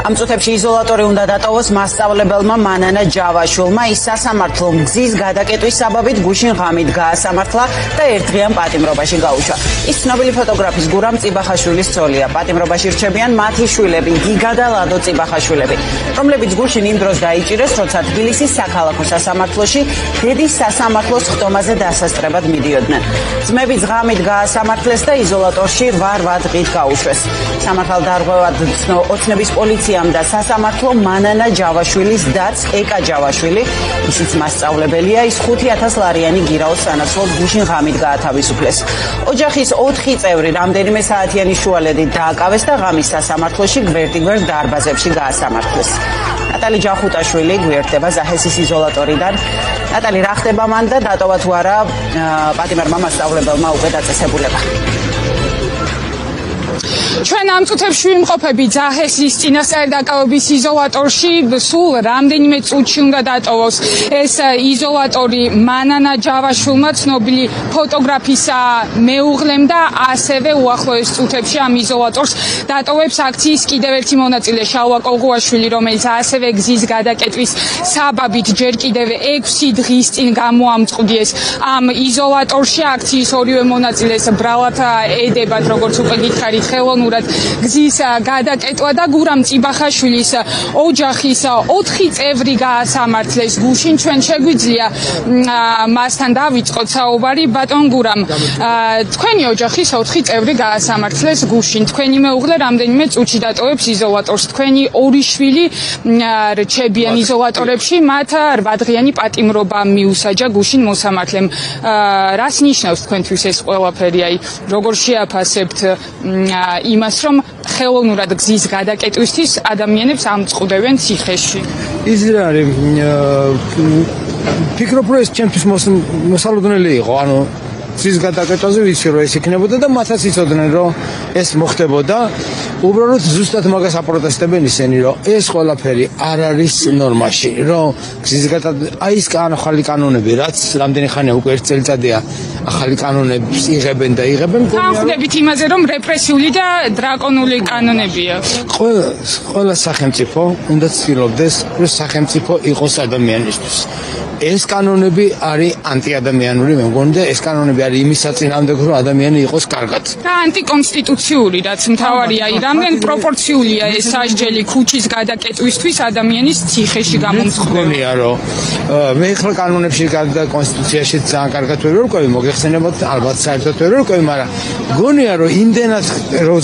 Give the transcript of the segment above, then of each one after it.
Am წუთებში იზოლატორი უნდა დატოვოს მასწავლებელმა მანანა ჯავაშვილმა. Ის სასამართლო მგზის გადაკეტვის საბაბით გუშინ ღამით გაასამართლა და ერთდღიან პატიმრობაში გაუშვა. Ის ცნობილი ფოტოგრაფის გურამ წიბახაშვილის ცოლია. პატიმრობაში რჩებიან მათი შვილები, გიგა და ლადო წიბახაშვილები, რომლებიც გუშინ იმ დროს დაიჭირეს, როცა თბილისის საქალაქო სასამართლოში დედის სასამართლოს ხტომაზე დასასწრებად მიდიოდნენ. ძმებიც ღამით გაასამართლეს და იზოლატორში 8 დღით გაუშვეს. სამართალდარღვევად ოცნების პოლიციამ და სასამართლო მანანა ჯავაშვილის დაც ეკა ჯავაშვილი, ისიც მასწავლებელია, ის 5,000 ლარიანი გირაოს სანაცვლოდ გუშინ ღამით გაათავისუფლეს. ოჯახის 4 წევრი რამდენიმე საათიანი შუალედით დააკავეს და ღამის სასამართლოში გვერდ-გვერდ დარბაზებში გაასამართლეს. ნატალი ჯახუტაშვილი გვერდება ზაჰესის იზოლატორიდან. ნატალი, რა ხდება მან და დატოვა თუ არა პატიმარმა მასწავლებელმა უკვე დაწესებულება? ჩვენ ამ წუთებში ვიმყოფები ზაჰესის წინასწარ დაკავების იზოლატორში. სულ რამდენიმე წუთში უნდა დატოვოს ეს იზოლატორი მანანა ჯავაშვილმა, ცნობილი ფოტოგრაფის მეუღლემ და ასევე უახლოეს წუთებში ამ იზოლატორს დატოვებს აქციის კიდევ ერთი მონაწილე შალვა კოლღუაშვილი, რომელიც ასევე გზის გადაკეტვის საბაბით ჯერ კიდევ 6 დღის წინ გამოამწყვდიეს ამ იზოლატორში. აქციის ორივე მონაწილეს ბრალად ედებათ, როგორც უკვე გითხარით, ხელოვნურად გზის გადაკეტვა და გურამ წიბახაშვილის ოჯახის 4 წევრი გაასამართლეს გუშინ. ჩვენ შეგვიძლია მასთან დავიწყოთ საუბარი. ბატონ გურამ, თქვენი ოჯახის 4 წევრი გაასამართლეს გუშინ. თქვენი მეუღლე რამდენიმე წუთში დატოვებს იზოლატორს. თქვენი 2 შვილი რჩებიან იზოლატორებში. მათ 8 დღიანი პატიმრობა მიუსაჯა გუშინ მოსამართლემ. რას ნიშნავს თქვენთვის ეს ყველაფერი? აი, როგორ შეაფასებთ იმას, რომ ხელოვნურად გზის გადაკეტვისთვის ადამიანებს ამწყდევენ ციხეში? ის რა არის, ფიქრობ, რომ ეს ჩემთვის მოსალოდნელი იყო, ანუ გზის გადაკეტვაზე ვიცი, რომ ეს იქნებოდა და მათაც იცოდნენ, რომ ეს მოხდებოდა. უბრალოდ ზუსტად მაგას აპროტესტებენ ისინი, რომ ეს ყველაფერი არ არის ნორმაში, რომ გზის აი ეს ახალი კანონები, რაც რამდენი ხანია უკვე 1 წელიწადია ახალი კანონებს იღებენ და იღებენ. განხდებით იმაზე, რომ რეპრესიული და დრაკონული კანონებია. ყველა სახელმწიფო უნდა ცდილობდეს, რომ სახელმწიფო იყოს ადამიანისთვის. ეს კანონები არის ანტიადამიანური, მე მგონი, და ეს კანონები არის იმის საწინააღმდეგო, რომ ადამიანი იყოს კარგად. და ანტიკონსტიტუციური, რაც მთავარია, რამდენ პროპორციულია ეს სასჯელი ქუჩის გადაკეტვისთვის ადამიანის ციხეში გამომწყდენია, რომ მე ახლა კანონებში და კონსტიტუციაში ძალიან კარგად ვერ ვერკვევი, მოგეხსენებათ, ალბათ საერთოდ ვერ ვერკვევი, მაგრამ გონია, რომ იმდენად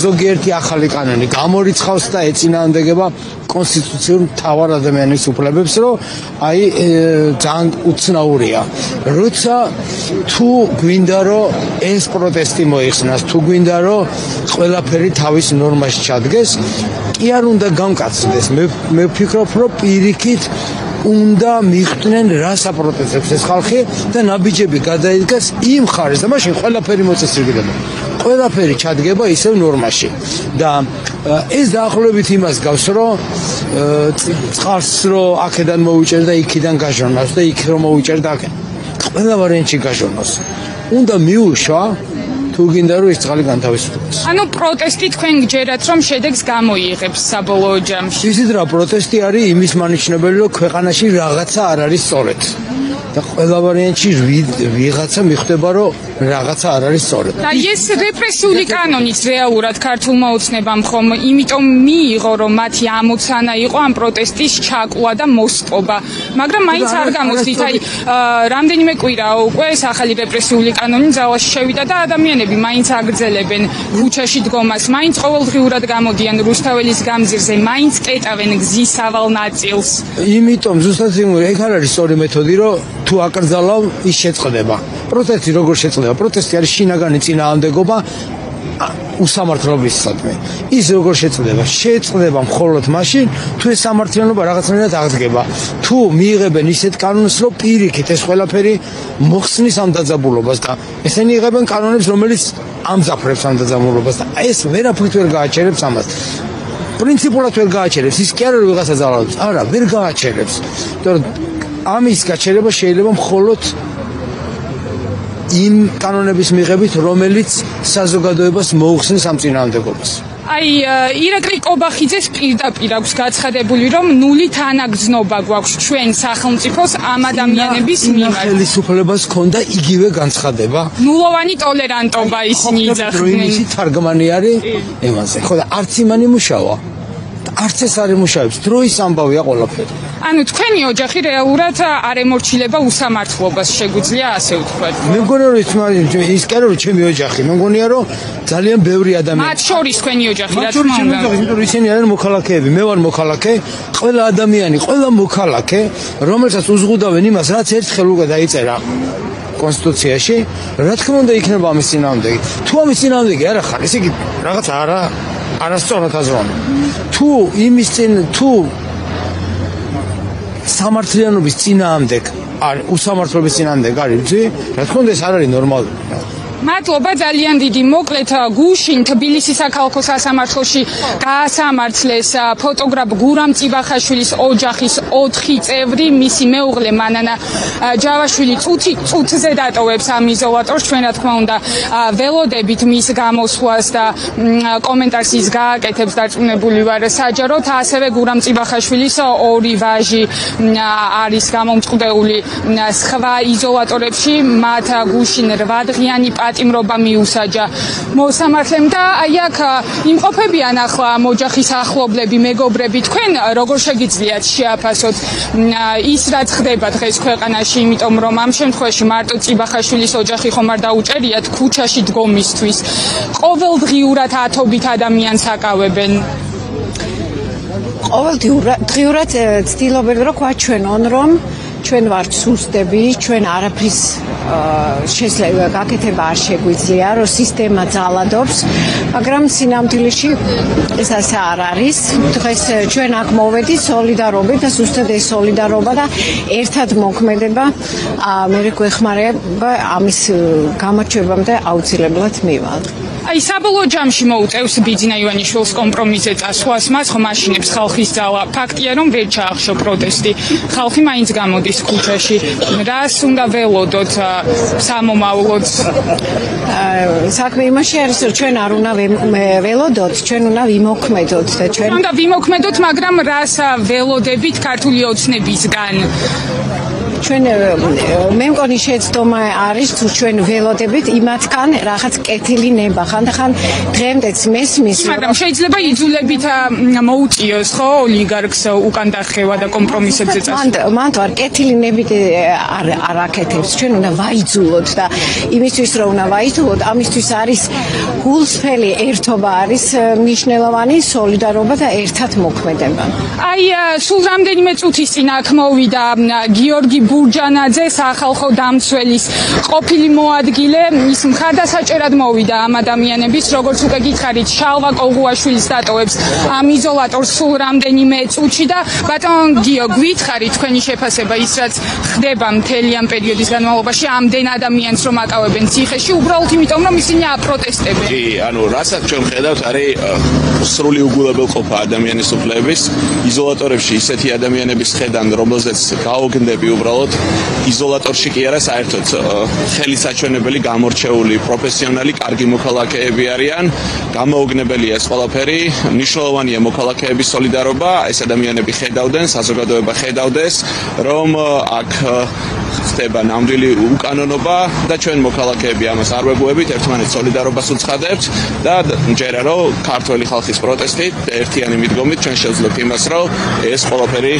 ზოგიერთი ახალი კანონი გამორიცხავს და ეწინააღმდეგება კონსტიტუციურ მთავარ ადამიანის უფლებებს, რომ აი ძალიან უცნაურია. როცა თუ გვინდა, რომ ეს პროტესტი მოიხსნას, თუ გვინდა, რომ ყველაფერი თავის ნორმაში ჩადგეს, კი არ უნდა გამკაცდეს. მე ვფიქრობ, რომ პირიქით უნდა მიხვდნენ რა საპროტესტებს ეს ხალხი და ნაბიჯები გადაიდგას იმ ხარეს და მაშინ ყველაფერი მოწესრიგდება. ყველაფერი ჩადგება ისევ ნორმაში და ეს დაახლოებით იმას გავს, რომ წყალს რომ აქედან მოუჭერ და იქიდან გაჟონავს და იქ რომ მოუჭერ და ყველა ვარიანტში გაჟონავს. უნდა მიუშვა თუ გინდა რომ ეს წყალი განთავისუფლდეს. ანუ პროტესტი თქვენ გჯერათ, რომ შედეგს გამოიღებს საბოლოო ჯამში? ისიც რა პროტესტი არის იმის მანიშნებელი, რომ ქვეყანაში რაღაცა არ არის სწორედ. და ყველა ვარიანტში ვიღაცა მიხვდება, რომ რაღაცა არ არის სწორედ. და ეს რეპრესიული კანონიც რეალურად ქართულმა ოცნებამ ხომ იმიტომ მიიღო, რომ მათი ამოცანა იყო ამ პროტესტის ჩაკვა და მოსპობა, მაგრამ მაინც არ გამოსდით. აი, რამდენიმე კვირაა უკვე ეს ახალი რეპრესიული კანონი ძალაში შევიდა და ადამიანები მაინც აგრძელებენ ქუჩაში დგომას, მაინც ყოველდღიურად გამოდიან რუსთაველის გამზირზე, მაინც კეტავენ გზის სავალ ნაწილს. იმიტომ ზუსტად ეგ არ არის სწორი მეთოდი, რომ თუ აკრძალავ, ის შეწყდება. პროტესტი როგორ შეწყდება? პროტესტი არის შინაგანი წინააღმდეგობა უსამართლობისადმი. ის როგორ შეწყდება? შეწყდება მხოლოდ მაშინ, თუ ეს სამართლიანობა რაღაცნაირად აღდგება. თუ მიიღებენ ისეთ კანონს, რომ პირიქით ეს ყველაფერი მოხსნის ამ დაძაბულობას და ესენი იღებენ კანონებს, რომელიც ამძაფრებს ამ დაძაბულობას და ეს ვერაფრით ვერ გააჩერებს ამას. პრინციპულად ვერ გააჩერებს. ის კი არა რომ ვიღაცა ძალადობს. არა, ვერ გააჩერებს. იმიტომ ამის გაჩერება შეიძლება მხოლოდ იმ კანონების მიღებით, რომელიც საზოგადოებას მოუხსნის ამ წინააღმდეგობას. აი ირაკლი კობახიძეს პირდაპირ აქვს გაცხადებული, რომ ნული თანაგრძნობა გვაქვს ჩვენ სახელმწიფოს ამ ადამიანების მიმართ. ხელისუფლებას ჰქონდა იგივე განცხადება. ნულოვანი ტოლერანტობა ისინი იძახდნენ. ისი თარგმანი არის ემაზე. ხო და არც იმან იმუშავა. არც ეს არ იმუშავებს. დროის ამბავია ყველაფერი. ანუ თქვენი ოჯახი რეალურად არ ემორჩილება უსამართლობას, შეგვიძლია ასე ვთქვათ. მე მგონია რომ ის კი არა რომ ჩემი ოჯახი, მე მგონია რომ ძალიან ბევრი ადამიანი. მათ შორის თქვენი ოჯახი რა თქმა უნდა. იმიტომ რომ ისინი არიან მოქალაქეები, მე ვარ მოქალაქე, ყველა ადამიანი, ყველა მოქალაქე, რომელსაც უზღუდავენ იმას, რაც ერთხელ უკვე დაიწერა კონსტიტუციაში, რა თქმა უნდა იქნება ამის წინააღმდეგი. თუ ამის წინააღმდეგი არ ახარ, ესე იგი რაღაც არასწორად აზროვნე. თუ სამართლიანობის წინააღმდეგ არ უსამართლობის წინააღმდეგ არის, რა თქმა უნდა ეს არ არის ნორმალური. მადლობა ძალიან დიდი. მოკლედ გუშინ თბილისის საქალაქო სასამართლოში გაასამართლეს ფოტოგრაფ გურამ წიბახაშვილის ოჯახის 4 წევრი, მისი მეუღლე მანანა ჯავაშვილი წუთზე დატოვებს ამ იზოლატორს. ჩვენ რა თქმა უნდა ველოდებით მის გამოსვლას და კომენტარს ის გააკეთებს, დარწმუნებული ვარ საჯაროდ. ასევე გურამ წიბახაშვილის 2 ვაჟი არის გამომწყდეული სხვა იზოლატორებში. მათ გუშინ 8 დღიანი პატიმრობა მიუსაჯა მოსამართლემ და აი აქ იმყოფებიან ახლა ამ ოჯახის ახლობლები, მეგობრები. თქვენ როგორ შეგიძლიათ შეაფასოთ ის რაც ხდება დღეს ქვეყანაში, იმიტომ რომ ამ შემთხვევაში მარტო წიბახაშვილის ოჯახი ხომ არ დაუჭერიათ ქუჩაში დგომისთვის. ყოველდღიურად ათობით ადამიანს აკავებენ. ყოველდღიურად ცდილობენ რომ გვაჩვენონ რომ ჩვენ ვართ სუსტები, ჩვენ არაფრის შესაძლოა გაკეთება არ შეგვიძლია, რომ სისტემა ძალადობს, მაგრამ სინამდვილეში ეს ასე არ არის. დღეს ჩვენ აქ მოვედით სოლიდარობით და ზუსტად ეს სოლიდარობა და ერთად მოქმედება მე გვეხმარება ამის გამარჯვებამდე აუცილებლად მივალ. აი საბოლოო ჯამში მოუწევს ბიძინა ივანიშვილს კომპრომისზე წასვლას, მას ხომ აშინებს ხალხის ძალა. ფაქტია რომ ვერ ჩაახშო პროტესტი. ხალხი მაინც გამოდის ქუჩაში. რას უნდა ველოდოთ სამომავლოდ? საქმე იმაში არის რომ ჩვენ არ უნდა ველოდოთ, ჩვენ უნდა ვიმოქმედოთ და ჩვენ უნდა ვიმოქმედოთ, მაგრამ რას ველოდებით ქართული ოცნებისგან? ჩვენ მე მგონი შეცდომა არის თუ ჩვენ ველოდებით იმათგან რაღაც კეთილი ნება ხანდახან დღემდეც მესმის მაგრამ შეიძლება იძულებით მოუწიოს ხო ოლიგარქს უკან დახევა და კომპრომისებზე წასვლა მან თუ არ კეთილი ნებით არ აკეთებს ჩვენ უნდა ვაიძულოთ და იმისთვის რომ უნდა ვაიძულოთ ამისთვის არის გულსფელი ერთობა არის მნიშვნელოვანი სოლიდარობა და ერთად მოქმედება აი სულ რამდენიმე წუთის წინ აქ მოვიდა გიორგი ბურჯანაძე სახალხო დამცველის ყოფილი მოადგილე ის მხარდასაჭერად მოვიდა ამ ადამიანების როგორც უკვე გითხარით შალვა კოღუაშვილის დატოვებს ამ იზოლატორს სულ რამდენიმე წუთში და ბატონ გიო გითხარით თქვენი შეფასება ის რაც ხდება მთელი ამ პერიოდის განმავლობაში ამდენ ადამიანს რომ აკავებენ ციხეში უბრალოდ იმიტომ რომ ისინი აპროტესტებენ კი ანუ რასაც ჩვენ ხედავთ არის სრული უგულებელყოფა ადამიანის უფლებების იზოლატორებში ისეთი ადამიანების ხედან რომელზეც გაოგნდები უბრალოდ იზოლატორში კი არა საერთოდ ხელისაჩვენებელი გამორჩეული პროფესიონალი კარგი მოქალაქეები არიან გამოუგნებელია ეს ყველაფერი მნიშვნელოვანია მოქალაქეების სოლიდარობა ეს ადამიანები ხედავდნენ საზოგადოება ხედავდეს რომ აქ ხდება ნამდვილი უკანონობა და ჩვენ მოქალაქეები ამას არ ვეგუებით ერთმანეთს სოლიდარობას უცხადებთ და მჯერა რომ ქართველი ხალხის პროტესტი ერთიანი მიდგომით ჩვენ შევძლებთ იმას რომ ეს ყველაფერი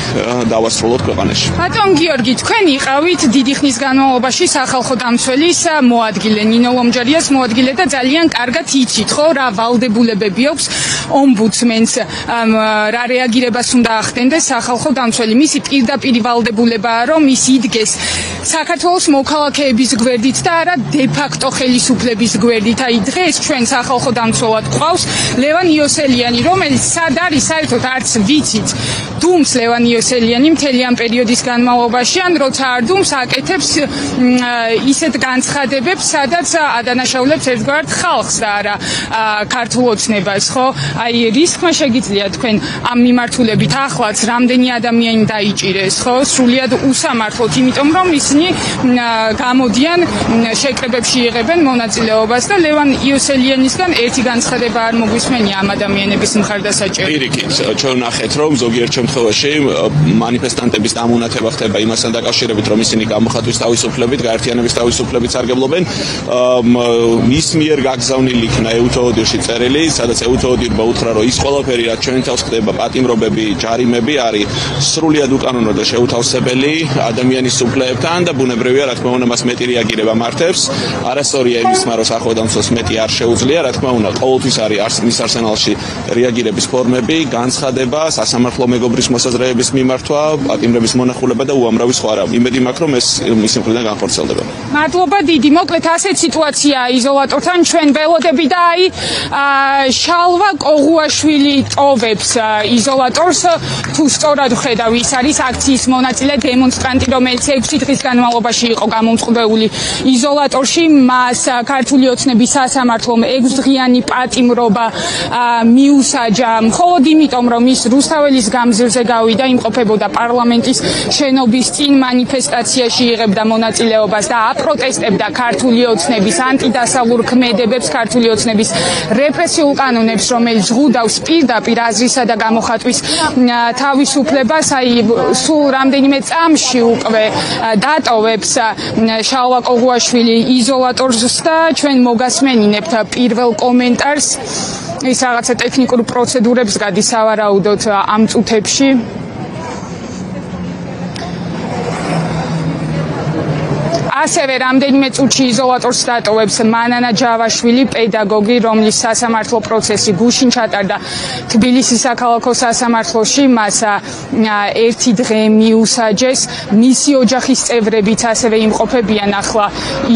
დავასრულოთ ქვეყანაში ბატონ გიორგი თქვენ იყავით დიდი ხნის განმავლობაში სახალხო დამცველის მოადგილე ნინო ლომჯარიას მოადგილე და ძალიან კარგად იცით ხო რა ვალდებულებები აქვს ომბუდსმენს რა რეაგირებას უნდა ახდენდეს სახალხო დამცველი მისი პირდაპირ ვალდებულებაა რომ ის იდგეს საქართველოს მოქალაქეების გვერდით და არა დე-ფაქტო ხელისუფლების გვერდით. აი დღეს ჩვენ სახალხო დამცველად გვყავს ლევან იოსელიანი, რომელიც სად არის საერთოდ არც ვიცით. დუმს ლევან იოსელიანი მთელი ამ პერიოდის განმავლობაში ან როცა არ დუმს აკეთებს ისეთ განცხადებებს, სადაც ადანაშაულებს ერთგვარ ხალხს და არა ქართულ ოცნებას, ხო? აი რისკმა შეგიძლია თქვენ ამ მიმართულებით ახლაც რამდენი ადამიანი დაიჭირეს, ხო? სრულიად უსამართლოდ, იმიტომ რომ ისინი გამოდიან შეკრებებში იღებენ მონაწილეობას და ლევან იოსელიანისგან ერთი განცხადება არ მოგვისმენია ამ ადამიანების მხარდასაჭერად. პირიქით, ჩვენ ნახეთ, რომ ზოგიერთ შემთხვევაში მანიფესტანტების დამონათება ხდება იმასთან დაკავშირებით, რომ ისინი გამოხატვის თავისუფლებით, გაერთიანების თავისუფლებით სარგებლობენ. მის მიერ გაგზავნილი იქნა ეუთოოდირში წერილი, სადაც ეუთოოდირმა უთხრა, რომ ის ყველაფერი, რაც ჩვენ თავს ხდება, პატიმრობები, ჯარიმები არის სრულიად უკანონო და შეუთავსებელი ადამიანის უფლებებთან და ბუნებრივია, რა თქმა უნდა, მას მეტი რეაგირება მართებს. არასწორია იმის მარო სახელმწიფოს მეტი არ შეუძლია, რა თქმა უნდა, ყოველთვის არის მის არსენალში რეაგირების ფორმები, განცხადება, სასამართლო მეგობრის მოსაზრებების მიმართვა, პატიმრების მონახულება და უამრავი სხვა რამ. იმედი მაქვს, რომ ეს მისი მხრიდან განხორციელდება. მადლობა დიდი. მოკლედ ასეთ სიტუაციაა იზოლატორთან ჩვენ ველოდები და აი შალვა ყოღუაშვილი ტოვებს იზოლატორს თუ სწორად ხედავ ის არის აქციის მონაწილე დემონსტრანტი, რომელიც 6 დღის განმავლობაში იყო გამომწყობეული იზოლატორში. მას ქართული ოცნების სასამართლომ 6 დღიანი პატიმრობა მიუსაჯა მხოლოდ იმიტომ, რომ ის რუსთაველის გამზირზე გავიდა, იმყოფებოდა პარლამენტის შენობის წინ მანიფესტაციაში იღებდა მონაწილეობას და აპროტესტებდა ქართული ოცნების ანტიდასავლურ ქმედებებს, ქართული ოცნების რეპრესიულ კანონებს, რომელიც ზღუდავს პირდაპირ აზრისა და გამოხატვის თავისუფლებას. აი სულ რამდენიმე წამში უკვე დატოვებს შალვა ყოღუაშვილი იზოლატორს და ჩვენ მოგასმენინებთ პირველ კომენტარს. ის რაღაცა ტექნიკურ პროცედურებს გადის სავარაუდოდ ამ წუთებში. ასევე რამდენიმე წუთში იზოლატორს დატოვებს მანანა ჯავაშვილი, პედაგოგი, რომლის სასამართლო პროცესი გუშინ ჩატარდა თბილისის საქალაქო სასამართლოში. მას ერთი დღე მიუსაჯეს. მისი ოჯახის წევრებიც ასევე იმყოფებიან ახლა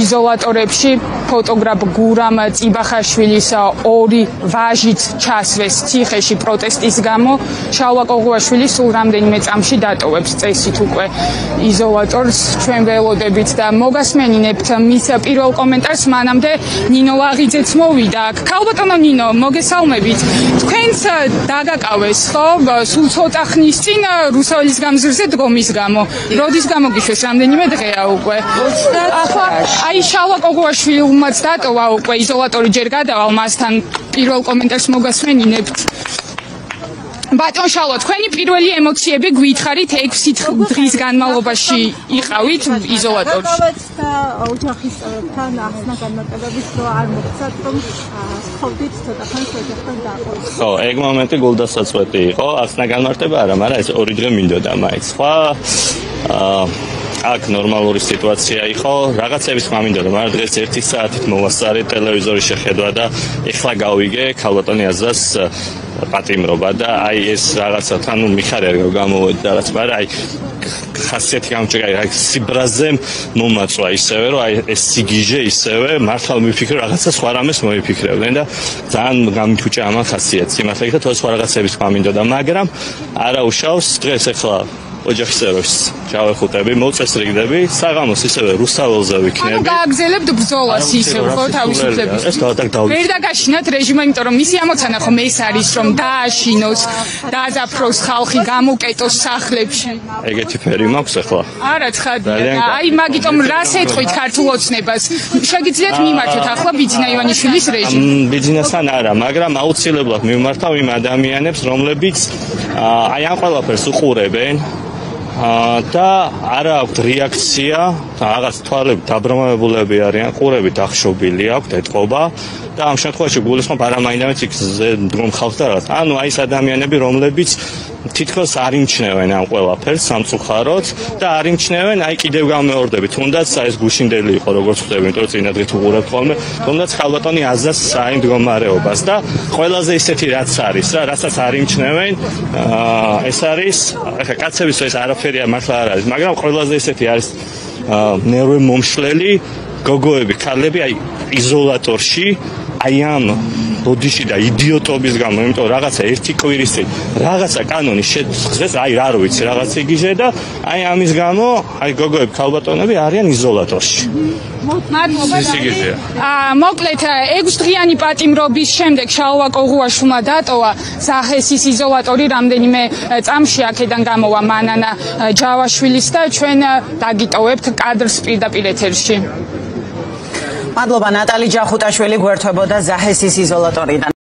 იზოლატორებში. ფოტოგრაფ გურამ წიბახაშვილის 2 ვაჟიც ჩასვეს ციხეში პროტესტის გამო. შალვა ყოღუაშვილი სულ რამდენიმე წამში დატოვებს წესით უკვე იზოლატორს. ჩვენ ველოდებით და მოგასმენინებთ მის პირველ კომენტარს. მანამდე ნინო ლაღიძეც მოვიდა აქ. ქალბატონო ნინო, მოგესალმებით. თქვენც დაგაკავეს, ხო? სულ ცოტა ხნის წინ რუსთაველის გამზირზე დგომის გამო. როდის გამოგიშვეს? რამდენიმე დღეა უკვე. ახლა აი შალვა ყოღუაშვილმაც დატოვა უკვე იზოლატორი, ჯერ გადავალ მასთან პირველ კომენტარს მოგასმენინებთ. ბატონ შალვა, თქვენი პირველი ემოციები გვითხრით 6 დღის განმავლობაში იყავით იზოლატორში. და ოჯახის წევრებთან ახსნა განმარტებების რო არ მოხდათ, რომ ხავდით ცოტა ხანს ოჯახთან დაყოს. ხო, ეგ მომენტი გულდასაწყვეტი იყო. ახსნა განმარტება არა, მაგრამ ეს 2 დღე მინდოდა მაინც. სხვა აქ ნორმალური სიტუაცია იყო, რაღაცების ხმა მინდოდა, მაგრამ დღეს 1 საათით მოვასწარე ტელევიზორი შეხედვა და ეხლა გავიგე ქალბატონი აზრას პატიმრობა და აი ეს რაღაცა თან მიხარია რომ გამოვედი რაღაც, მაგრამ აი ხასიათი გამჭირა, აი სიბრაზე მომაწვა ისევე, რომ აი ეს სიგიჟე ისევე მართლა მიფიქრე რაღაცა სხვა რამეს მოიფიქრებდნენ და ძალიან გამიჩუჭა ამ ხასიათს. იმასე იქა თორე სხვა რაღაცების ხმა მინდოდა, მაგრამ არა უშავს დღეს ეხლა ოჯახის წევრებს ჩავეხუტები, მოწესრიგდები, საღამოს ისევე რუსთაველზე ვიქნები. ანუ გააგზელებთ ბრძოლას ისევ, ხო, თავისუფლების. ეს დავდაგდავი. ვერ დაგაშინათ რეჟიმმა, იმიტომ რომ მისი ამოცანა ხომ ეს არის, რომ დააშინოს, დააზაფროს ხალხი, გამოკეტოს სახლებში. ეგეთი ფერი მაქვს ახლა. არა, ცხადია. აი, მაგიტომ რას ეთქვით ქართულ ოცნებას? შეგიძლიათ მიმართოთ ახლა ბიძინა ივანიშვილის რეჟიმს? ბიძინასთან არა, მაგრამ აუცილებლად მიმართავ იმ ადამიანებს, რომლებიც აი ამ ყველაფერს უყურებენ. და არა აქვს რეაქცია, რაღაც თვალები დაბრმავებულები არიან, ყურებით ახშობილი აქვს, ეთყობა და ამ შემთხვევაში გულისხმობ არამაინდამაც იქზე დგომ ხალხს და რაღაც. ანუ აი ეს ადამიანები, რომლებიც თითქოს არ იმჩნევენ ამ ყველაფერს სამწუხაროდ და არ იმჩნევენ, აი კიდევ გამეორდები, თუნდაც ეს გუშინდელი იყო, როგორც ხვდები, იმიტომ რომ წინა დღით უყურებთ ხოლმე, თუნდაც ქალბატონი აზას აი მდგომარეობას და ყველაზე ისეთი რაც არის რა, რასაც არ იმჩნევენ, ეს არის, ახლა კაცების ეს არაფერი მართლა არ არის, მაგრამ ყველაზე ისეთი არის ნერვე მომშლელი გოგოები, ქალები აი იზოლატორში, აი ამ ბოდიში და იდიოტობის გამო, იმიტომ რაღაცა ერთი კვირის წინ რაღაცა კანონი შეწყდეს, აი რა ვიცი, რაღაც იგიჟე და აი ამის გამო, აი გოგოები, ქალბატონები არიან იზოლატორში. მადლობა. მოკლედ 6 დღიანი პატიმრობის შემდეგ შალვა ყოღუაშვილმა დატოვა ზაჰესის იზოლატორი, რამდენიმე წამში აქედან გამოვა მანანა ჯავაშვილის და ჩვენ დაგიტოვებთ კადრს პირდაპირ ეთერში. მადლობა ნატალი ჯახუტაშვილი გვერდებოდა ზაჰესის იზოლატორიდან.